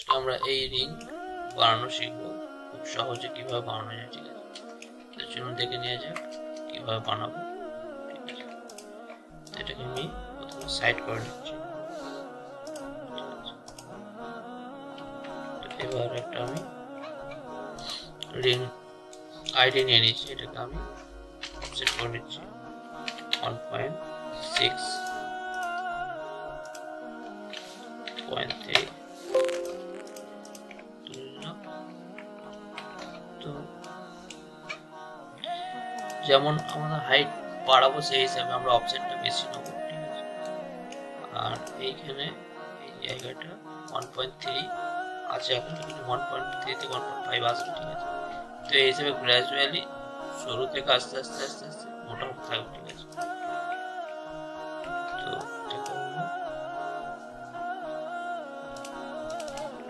আজকে আমরা এই রিং বানানো শিখবো, খুব সহজে কিভাবে বানানো যায়। ঠিক আছে, তো চলুন দেখে নিয়ে যাক কিভাবে বানাবো। ঠিক আছে, এটাকে আমি প্রথমে সাইড করে নিচ্ছি। এবার একটা আমি রিং আইডি নিয়ে নিচ্ছি, এটাকে আমি সেট করে নিচ্ছি 1.6.3। তো যেমন আমাদের হাইট বাড়াবো সেই হিসাবে আমরা অফসেটটা বেশি নেবো। ঠিক আছে, আর এইখানে এই জায়গাটা 1.3 আছে, এখন 1.3 থেকে 1.5 আসবে। ঠিক আছে, তো এই হিসাবে গ্র্যাজুয়ালি শুরু থেকে আস্তে আস্তে আস্তে আস্তে মোটা হতে থাকবে। ঠিক আছে, তো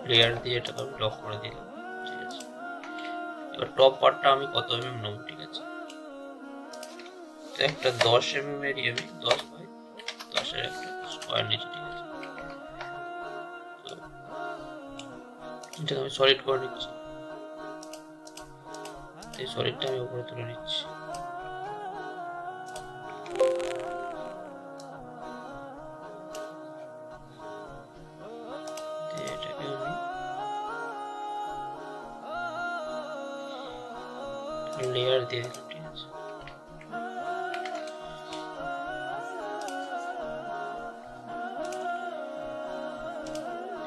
লেয়ার দিয়ে এটাকে আমি লক করে দিলাম। ঠিক আছে, এবার টপ পার্টটা আমি কত mm নেব। ঠিক আছে, তো একটা 10 mm এরই আমি 10/10 এর একটা স্কোয়ার নিচ্ছি। ঠিক আছে, তো এটাকে আমি সলিড করে নিচ্ছি। এই সলিডটা আমি উপরে তুলে নিচ্ছি। এটাকে আমি লেয়ার দিয়ে দিলাম। ঠিক আছে,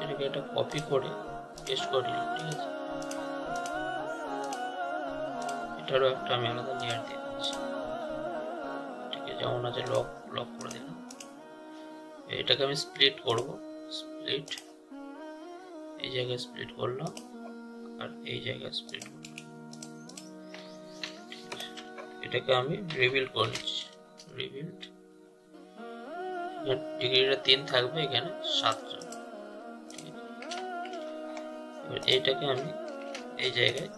এটাকে একটা কপি করে পেস্ট করে দিলাম। ঠিক আছে, এটারও একটা আমি আলাদা লেয়ার দিয়ে দিচ্ছি। ঠিক আছে, যেমন আছে লক করে দিলাম। এটাকে আমি স্প্লিট করব। স্প্লিট, এই জায়গায় স্প্লিট করলাম আর এই জায়গায় স্প্লিট করলাম। এটাকে আমি রিভিল করে নিচ্ছি। রিভিল্ড, ডিগ্রিটা 3 থাকবে, এখানে 7 জন। এবার এইটাকে আমি এই জায়গায়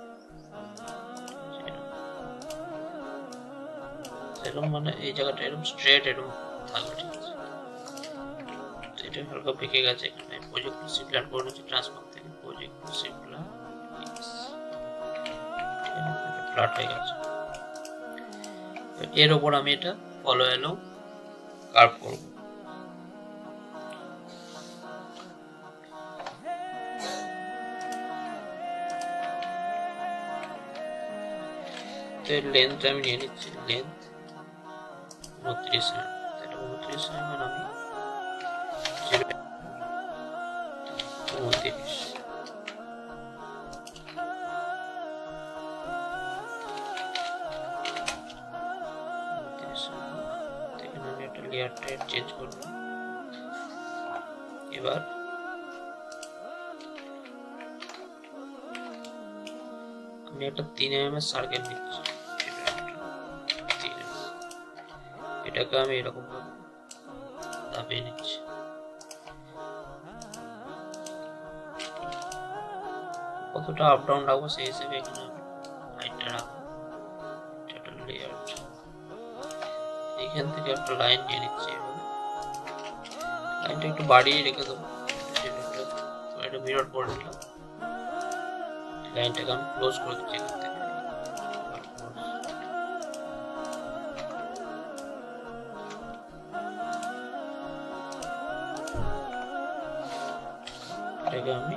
এরকম, মানে এই জায়গাটা এরকম স্ট্রেট এরকম থাকবে। ঠিক আছে, এটা হালকা বেঁকে গেছে, এখানে প্রজেক্ট টু সিপ্লান করে নিচ্ছি ট্রান্সফর্ম থেকে। প্রজেক্ট টু সিপ্লান ফ্ল্যাট হয়ে গেছে। এর উপর আমি এটা ফলো এলো কার্ভ করব। তো লেন্থ আমি নিয়ে নিচ্ছি, লেন্থ 29 mm। এটা 29 mm আমি 29। আমি একটা লেয়ার টাইপ চেঞ্জ করব। এবার আমি একটা 3 mm এর সার্কেল নিচ্ছি। এটাকে আমি এরকম ভাবে দাবিয়ে নিচ্ছি। কতটা আপ ডাউন রাখবো সেই হিসেবে এখানে আমি হাইটটা রাখবো। এটা লেয়ার, এইখান থেকে একটা লাইন নিয়ে নিচ্ছি। এভাবে লাইনটা একটু বাড়িয়ে রেখে দেবো। এটা মিরর করে নিলাম, লাইনটাকে আমি ক্লোজ করে দিচ্ছি এখান থেকে। এটাকে আমি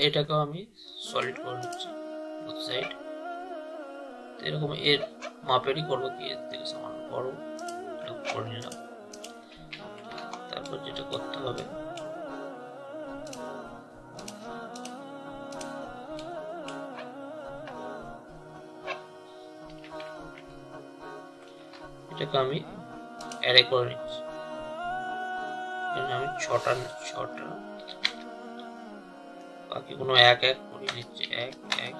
এটাকেও আমি সলিড করে নিচ্ছি বোথ সাইড। এরকম এর মাপেরই করবো, কি এর থেকে সামান্য বড় এরকম করে নিলাম। তারপর যেটা করতে হবে, এটাকে আমি অ্যারে করে নিচ্ছি। আমি ছটা বাকি কোনো এক এক করে নিচ্ছি, এক এক।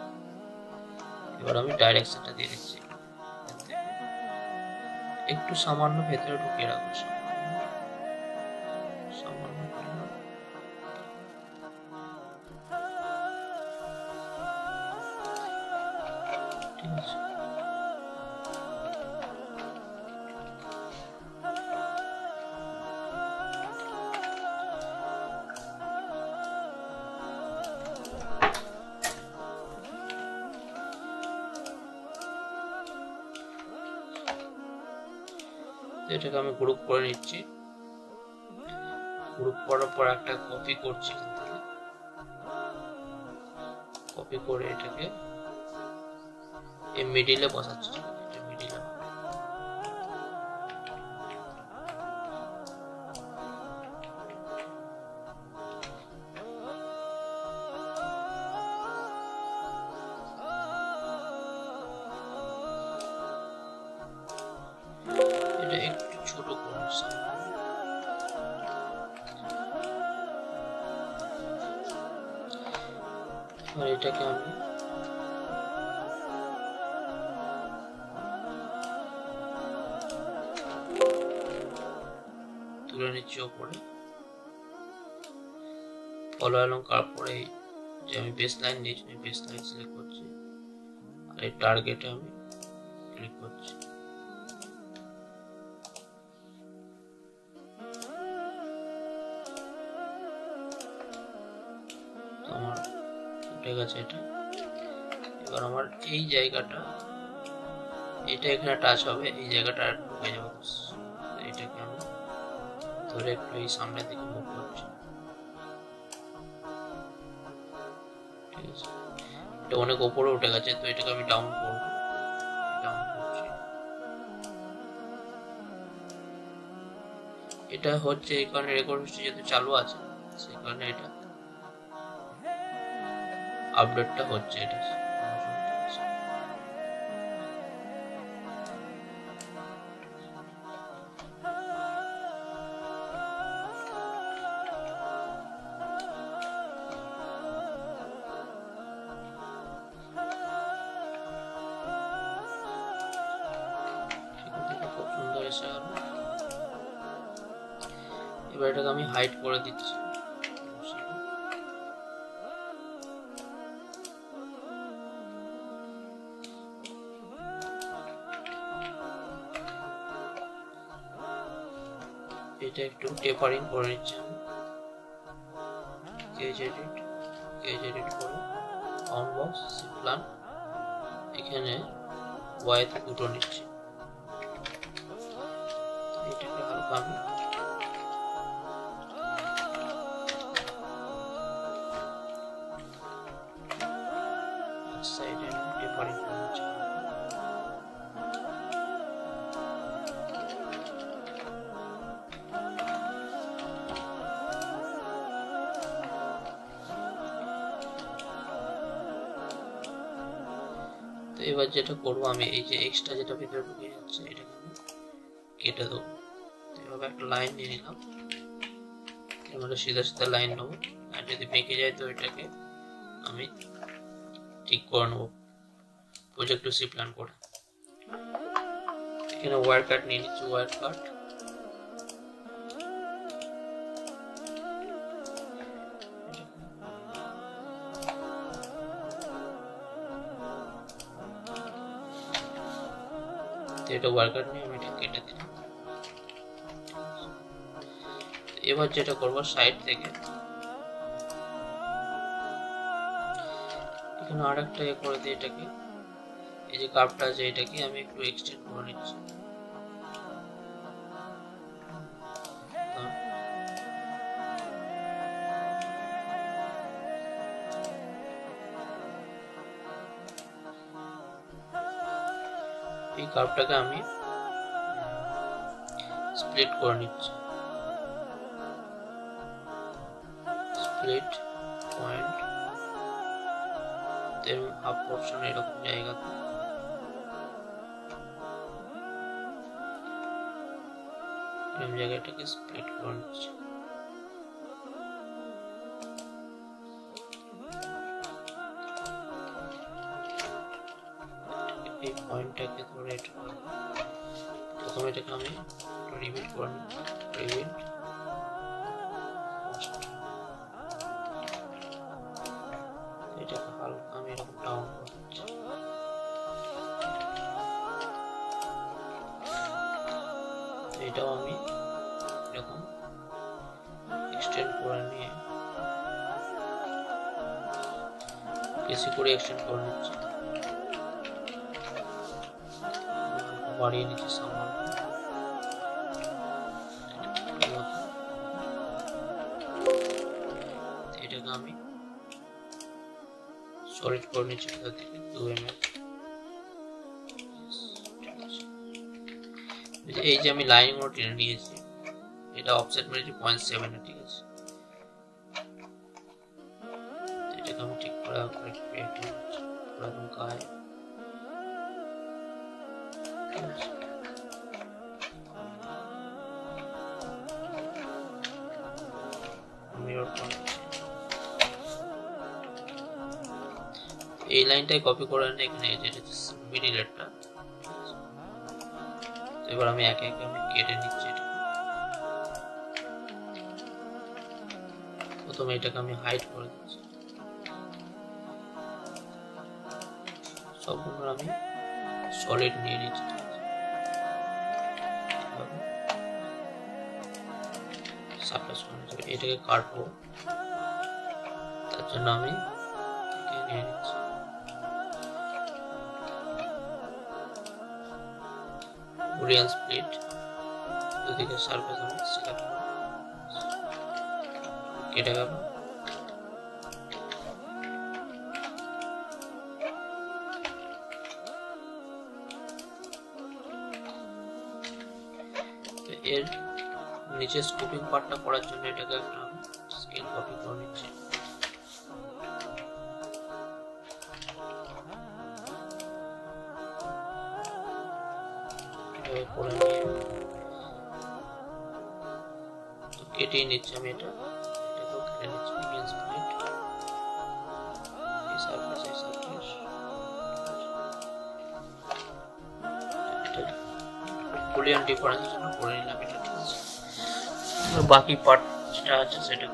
এবার আমি ডাইরেকশনটা দিয়ে দিচ্ছি, একটু সামান্য ভেতরে ঢুকিয়ে রাখবো, সামান্য করলাম। ঠিক আছে, এটাকে আমি গ্রুপ করে নিচ্ছি। গ্রুপ করার পর একটা কপি করছি, কপি করে এটাকে এই মিডিলে বসাচ্ছি। এটা মিডিলে এটা একটু ছোট করছি। আর এটাকে আমি তুলে নিচ্ছি ওপরে। ফলো অ্যালং করার পরে যে আমি বেস লাইন নিয়েছি, বেস লাইন সিলেক্ট করছি আর এই টার্গেটে আমি ক্লিক করছি। আমার উঠে গেছে এটা। এবার আমার এই জায়গাটা, এটা এখানে টাচ হবে, এই জায়গাটা ঢুকে যাবে। এটাকে আমি ধরে একটু এই সামনের দিকে মুভ করছি। ঠিক আছে, এটা অনেক উপরে উঠে গেছে, তো এটাকে আমি ডাউন করবো। ডাউন করছি। এটা হচ্ছে এই কারণে রেকর্ড হিস্ট্রি যেহেতু চালু আছে, সেই কারণে এটা আপডেটটা হচ্ছে। এটা খুব সুন্দর এসে গেল। এবার এটাকে আমি হাইড করে দিচ্ছি। এটা একটু টেপারিং করে নিচ্ছি আমি। কেজ এডিট করে সাউন্ড বক্স সিপ্লান এখানে ওয়াইতে দুটো নিচ্ছি। এটাকে হালকা আমি সাইডে টেপারিং করে নিচ্ছি। এবার যেটা করবো আমি, এই যে এক্সট্রা যেটা ভিতরে ঢুকে যাচ্ছে এটাকে আমি কেটে দেবো। এভাবে একটা লাইন নিয়ে নিলাম, আমরা সিধা সিধা লাইন নেবো। আর যদি বেঁকে যায় তো এটাকে আমি ঠিক করে নেবো প্রজেক্ট টু সি প্ল্যান করে। এখানে ওয়্যার কাট নিয়ে নিচ্ছি, ওয়্যার কাট। এটা ওয়ার্কার নিয়ে আমি এটা কেটে দিলাম। এবার যেটা করব, সাইড থেকে এখানে আরেকটা করে দিয়ে এটাকে, এই যে কার্ভটা আছে এটাকে আমি একটু এক্সটেন্ড করে নিচ্ছি। এই কার্ভটাকে আমি স্প্লিট করে নিচ্ছি। স্প্লিট পয়েন্ট এবং হাফ পোর্শন এরকম জায়গাতে এরকম জায়গাটাকে স্প্লিট করে নিচ্ছি। এই পয়েন্টটাকে ধরে এটা প্রথমে এটাকে আমি রিবিল্ড করে নিচ্ছি। রিবিল্ড এটাকে হালকা আমি এরকম ডাউন করছি। এটাও আমি এরকম এক্সটেন্ড করে নিয়ে বেশি করে এক্সটেন্ড করে নিচ্ছি, বাড়িয়ে নিচ্ছি সামান্য। এটাকে আমি সলিড করে নিচ্ছি কোথা থেকে 2 mm। এই যে আমি লাইন গুলো টেনে নিয়েছি, এটা অফসেট মেরেছি 0.7 এ, ঠিক আছে। এটাকে আমি ঠিক করে একদম গায়ে মিরর করে এই লাইনটাই কপি করে এনে এখানে এই যে মিডিল এরটা। এবার আমি একে একে আমি কেটে নিচ্ছি। প্রথমে এটাকে আমি হাইড করে দিচ্ছি, সবগুলো আমি সলিড নিয়ে নিচ্ছি। এটাকে কাটবো, তার জন্য আমি নিয়ে নিচ্ছি। বুলিয়ান স্প্লিট, দুদিকে সারফেস আমি সিলেক্ট করব, কেটে গেল। এর নিচে স্কুপিং পার্টটা করার জন্য এটাকে একটা স্কেল কপি করে নিচ্ছি। করে নিয়ে কেটে নিচ্ছি আমি এটাকেও কেটে নিচ্ছি। বুলিয়ান স্প্লিট, এই সারফেস বুলিয়ান ডিফারেন্স জন্য করে নিলাম এটা, ঠিক আছে। বাকি পার্ট যেটা আছে সেটা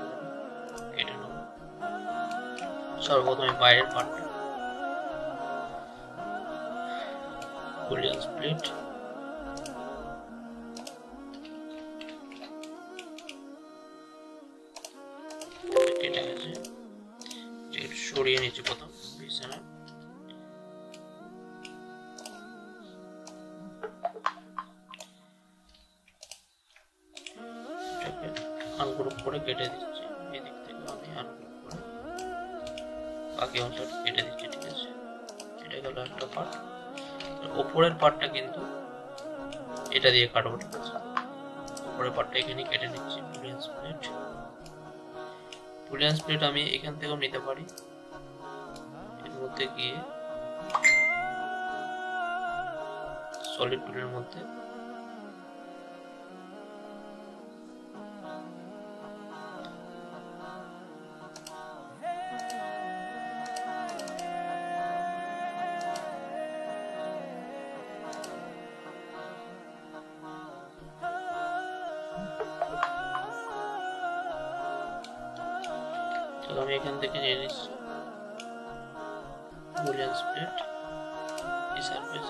কেটে নেব। সর্বপ্রথমে বাইরের পার্টটা বুলিয়ান স্প্লিট, কেটে গেছে। সরিয়ে নিচ্ছি প্রথম বিছানা, আনগ্রুপ করে কেটে দিচ্ছি। এই দিক থেকে আমি আনগ্রুপ করে বাকি অংশটা কেটে দিচ্ছি, ঠিক আছে। এটা গেল একটা পার্ট। উপরের পার্টটা কিন্তু এটা দিয়ে কাটবো, ঠিক আছে। উপরের পার্টটা এখানে কেটে নিচ্ছি। বুলিয়ান স্প্লিট, বুলিয়ান স্প্লিট আমি এখান থেকেও নিতে পারি। এর মধ্যে গিয়ে সলিড টুলের মধ্যে আমি এখান থেকে নিয়ে নিচ্ছি বুলিয়ান স্প্লিট, এই সারফেস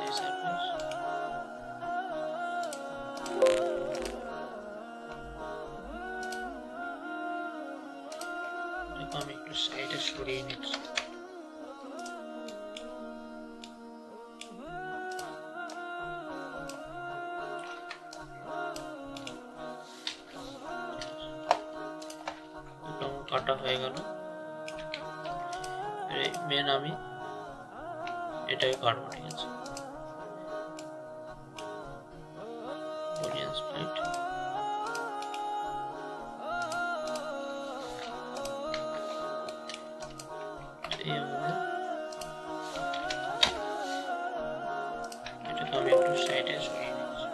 আমি একটু সাইডে সরিয়ে নিচ্ছি। কাটা হয়ে গেল। মেন আমি এটাকে কাটবো, ঠিক আছে। বুলিয়ান স্প্লিট, এটাকে আমি একটু সাইডে সরিয়ে নিচ্ছি।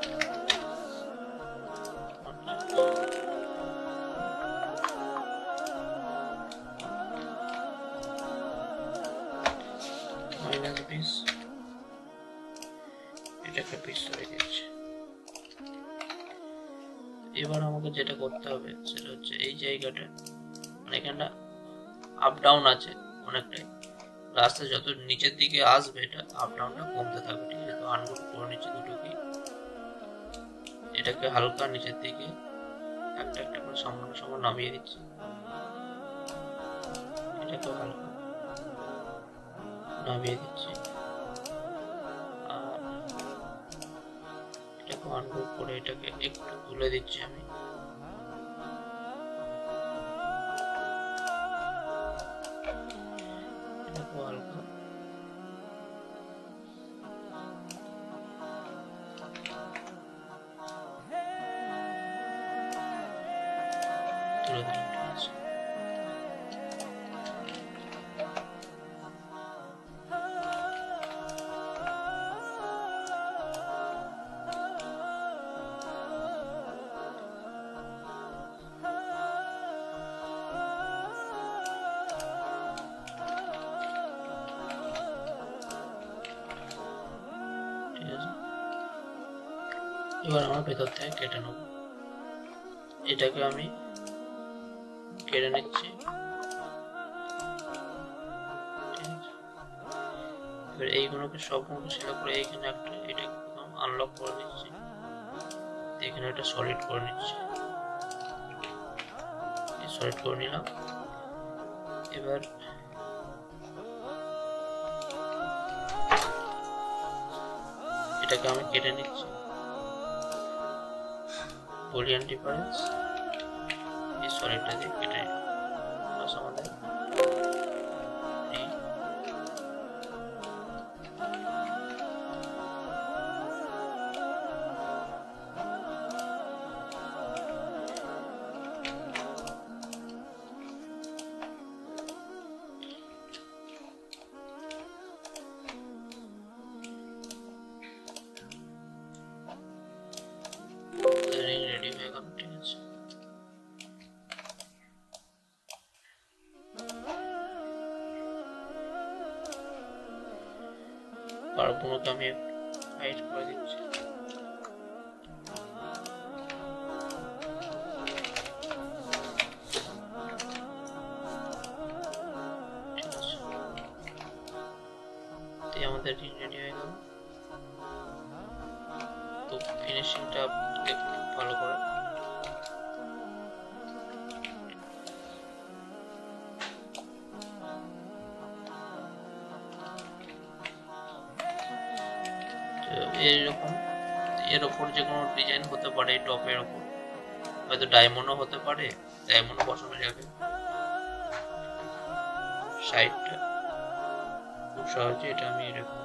পিস, এটাকে পিস হয়ে গেছে। এবার আমাকে যেটা করতে হবে সেটা হচ্ছে এই জায়গাটা, মানে এখানটা আপ ডাউন আছে অনেকটাই, রাস্তা যত নিচের দিকে আসবে এটা আপ ডাউনটা কমতে থাকবে, ঠিক আছে। তো আনগ্রুপ করে নিচ্ছে দুটোকে, এটাকে হালকা নিচের দিকে একটা একটা করে সমান নামিয়ে দিচ্ছি, এটাকে হালকা নামিয়ে দিচ্ছি, আর এটাকে আনগ্রুপ করে এটাকে একটু তুলে দিচ্ছি আমি, এটাকে হালকা তুলে দিলাম, ঠিক আছে। এবার আমরা ভেতর থেকে কেটে নেব, এটাকে আমি কেটে নিচ্ছি, এবার এইগুলোকে সবগুলোকে সিলেক্ট করে এইখানে একটা এটাকে আনলক করে দিচ্ছি, এখানে একটা সলিড করে নিচ্ছি, সলিড করে নিলাম। এবার এটাকে আমি কেটে নিচ্ছি, বুলিয়ান ডিফারেন্স এই সলিডটা দিয়ে কেটে নিলাম, বাস আমাদের রিং রেডি হয়ে গেল, ঠিক আছে। পারগুলোকে আমি হাইড করে দিচ্ছি, ঠিক আছে। আমাদের রিং রেডি হয়ে গেল। তো ফিনিশিংটা দেখুন ভালো করে, এরকম এর ওপর যে কোনো ডিজাইন হতে পারে, টপের ওপর হয়তো ডায়মন্ডও হতে পারে, ডায়মন্ড বসানো যাবে। সাইডটা খুব সহজে এটা আমি এরকম